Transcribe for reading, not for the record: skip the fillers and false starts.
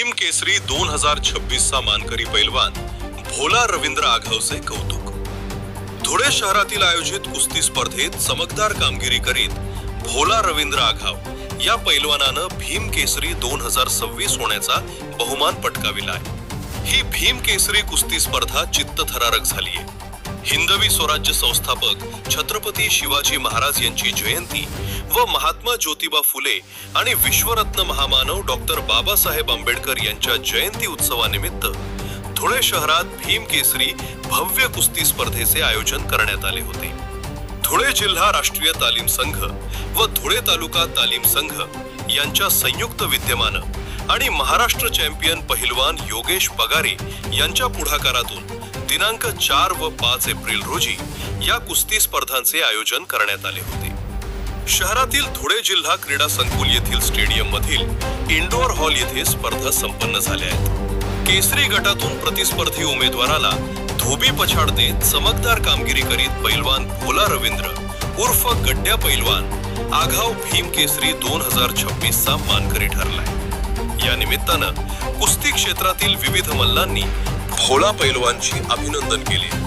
भीम केसरी 2026 चा मानकरी पैलवान भोला रवींद्र आघावचे कौतुक। धुळे शहरातील आयोजित कुस्ती स्पर्धेत चमकदार कामगिरी करीत भोला रवींद्र आघाव या पैलवानानं भीम केसरी 2026 होण्याचा बहुमान पटकाविलाय। ही भीम केसरी कुस्ती स्पर्धा चित्तथरारक झाली आहे। हिंदवी स्वराज्य संस्थापक छत्रपती शिवाजी महाराज यांची जयंती व महात्मा ज्योतिबा फुले आणि विश्वरत्न महामानव डॉक्टर बाबासाहेब आंबेडकर यांच्या जयंती उत्सवानिमित्त धुळे शहरात भीम केसरी भव्य कुस्ती स्पर्धेचे आयोजन करण्यात आले होते। धुळे जिल्हा राष्ट्रीय तालीम संघ व धुळे तालुका तालीम संघ यांच्या संयुक्त विद्यमानं आणि महाराष्ट्र चॅम्पियन पहिलवान योगेश पगारे यांच्या पुढाकारातून दिनांक 4 व 5 एप्रिल रोजी या कुस्ती स्पर्धांचे आयोजन करण्यात आले होते। शहरातील धुळे जिल्हा क्रीडा संकुल येथील स्टेडियम मधील इंडोर हॉल येथे स्पर्धा संपन्न झाल्या आहेत। केसरी गटातून प्रतिस्पर्धी उमेदवाराला धोबी पछाड देत चमकदार कामगिरी करीत पैलवान भोला रवींद्र उर्फ गड्ड्या पैलवान आघाव भीम केसरी 2026 चा मानकरी ठरलाय। या निमित्तानं कुस्ती क्षेत्रातील विविध मल्लांनी भोला पैलवानची अभिनंदन केले।